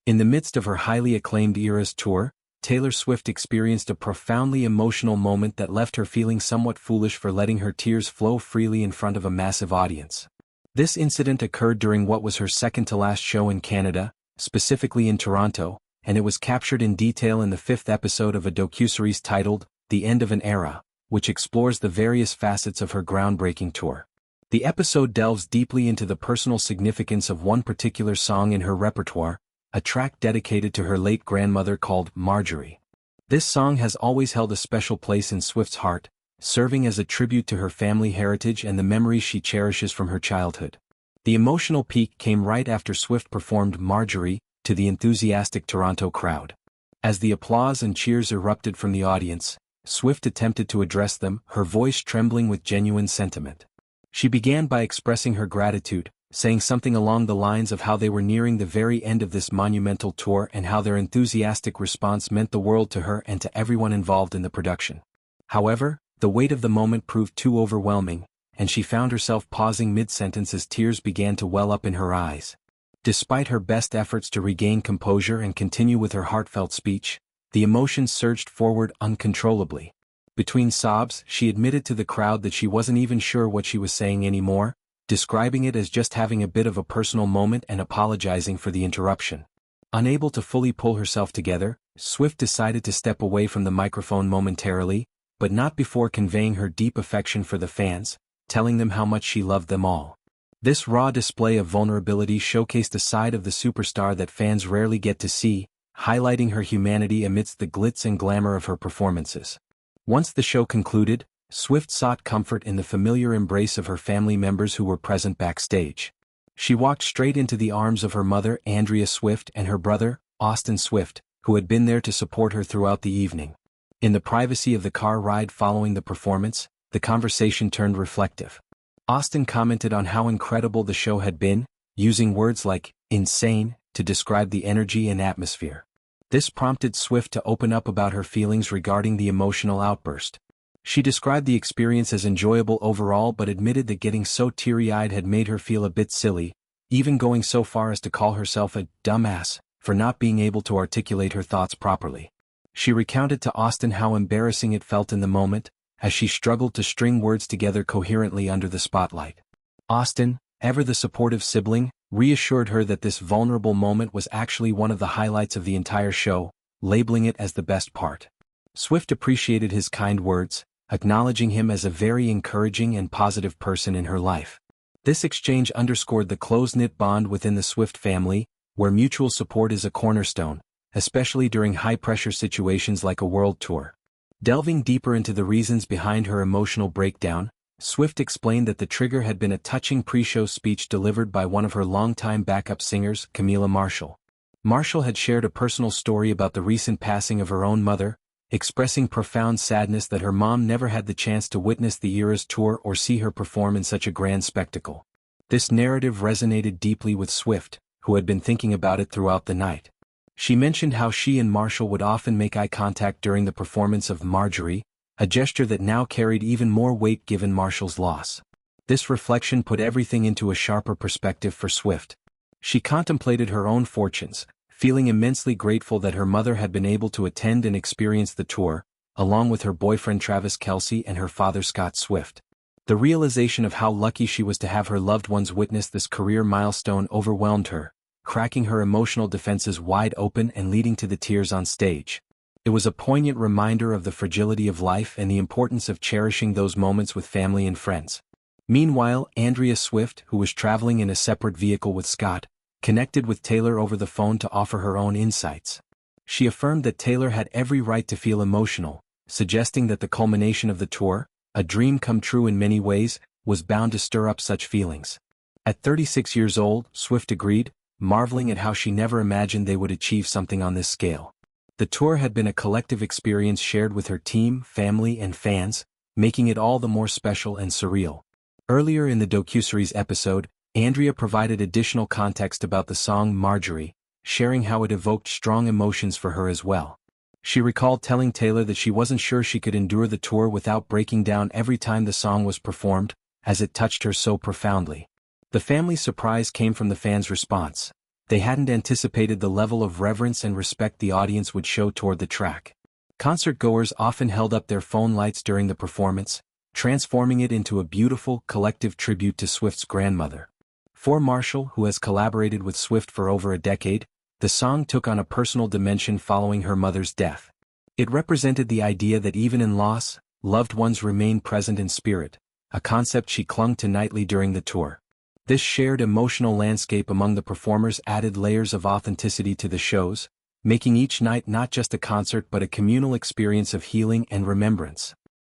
In the midst of her highly acclaimed Eras tour, Taylor Swift experienced a profoundly emotional moment that left her feeling somewhat foolish for letting her tears flow freely in front of a massive audience. This incident occurred during what was her second-to-last show in Canada, specifically in Toronto, and it was captured in detail in the 5th episode of a docuseries titled, The End of an Era, which explores the various facets of her groundbreaking tour. The episode delves deeply into the personal significance of one particular song in her repertoire, a track dedicated to her late grandmother called Marjorie. This song has always held a special place in Swift's heart, serving as a tribute to her family heritage and the memories she cherishes from her childhood. The emotional peak came right after Swift performed Marjorie to the enthusiastic Toronto crowd. As the applause and cheers erupted from the audience, Swift attempted to address them, her voice trembling with genuine sentiment. She began by expressing her gratitude, saying something along the lines of how they were nearing the very end of this monumental tour and how their enthusiastic response meant the world to her and to everyone involved in the production. However, the weight of the moment proved too overwhelming, and she found herself pausing mid-sentence as tears began to well up in her eyes. Despite her best efforts to regain composure and continue with her heartfelt speech, the emotions surged forward uncontrollably. Between sobs, she admitted to the crowd that she wasn't even sure what she was saying anymore, describing it as just having a bit of a personal moment and apologizing for the interruption. Unable to fully pull herself together, Swift decided to step away from the microphone momentarily, but not before conveying her deep affection for the fans, telling them how much she loved them all. This raw display of vulnerability showcased a side of the superstar that fans rarely get to see, highlighting her humanity amidst the glitz and glamour of her performances. Once the show concluded, Swift sought comfort in the familiar embrace of her family members who were present backstage. She walked straight into the arms of her mother, Andrea Swift, and her brother, Austin Swift, who had been there to support her throughout the evening. In the privacy of the car ride following the performance, the conversation turned reflective. Austin commented on how incredible the show had been, using words like insane to describe the energy and atmosphere. This prompted Swift to open up about her feelings regarding the emotional outburst. She described the experience as enjoyable overall but admitted that getting so teary-eyed had made her feel a bit silly, even going so far as to call herself a dumbass for not being able to articulate her thoughts properly. She recounted to Austin how embarrassing it felt in the moment, as she struggled to string words together coherently under the spotlight. Austin, ever the supportive sibling, reassured her that this vulnerable moment was actually one of the highlights of the entire show, labeling it as the best part. Swift appreciated his kind words, acknowledging him as a very encouraging and positive person in her life. This exchange underscored the close-knit bond within the Swift family, where mutual support is a cornerstone, especially during high-pressure situations like a world tour. Delving deeper into the reasons behind her emotional breakdown, Swift explained that the trigger had been a touching pre-show speech delivered by one of her longtime backup singers, Camila Marshall. Marshall had shared a personal story about the recent passing of her own mother, expressing profound sadness that her mom never had the chance to witness the Eras tour or see her perform in such a grand spectacle. This narrative resonated deeply with Swift, who had been thinking about it throughout the night. She mentioned how she and Marshall would often make eye contact during the performance of Marjorie, a gesture that now carried even more weight given Marshall's loss. This reflection put everything into a sharper perspective for Swift. She contemplated her own fortunes, feeling immensely grateful that her mother had been able to attend and experience the tour, along with her boyfriend Travis Kelce and her father Scott Swift. The realization of how lucky she was to have her loved ones witness this career milestone overwhelmed her, cracking her emotional defenses wide open and leading to the tears on stage. It was a poignant reminder of the fragility of life and the importance of cherishing those moments with family and friends. Meanwhile, Andrea Swift, who was traveling in a separate vehicle with Scott, connected with Taylor over the phone to offer her own insights. She affirmed that Taylor had every right to feel emotional, suggesting that the culmination of the tour, a dream come true in many ways, was bound to stir up such feelings. At 36 years old, Swift agreed, marveling at how she never imagined they would achieve something on this scale. The tour had been a collective experience shared with her team, family, and fans, making it all the more special and surreal. Earlier in the docuseries episode, Andrea provided additional context about the song Marjorie, sharing how it evoked strong emotions for her as well. She recalled telling Taylor that she wasn't sure she could endure the tour without breaking down every time the song was performed, as it touched her so profoundly. The family's surprise came from the fans' response. They hadn't anticipated the level of reverence and respect the audience would show toward the track. Concert-goers often held up their phone lights during the performance, transforming it into a beautiful, collective tribute to Swift's grandmother. For Marshall, who has collaborated with Swift for over a decade, the song took on a personal dimension following her mother's death. It represented the idea that even in loss, loved ones remain present in spirit, a concept she clung to nightly during the tour. This shared emotional landscape among the performers added layers of authenticity to the shows, making each night not just a concert but a communal experience of healing and remembrance.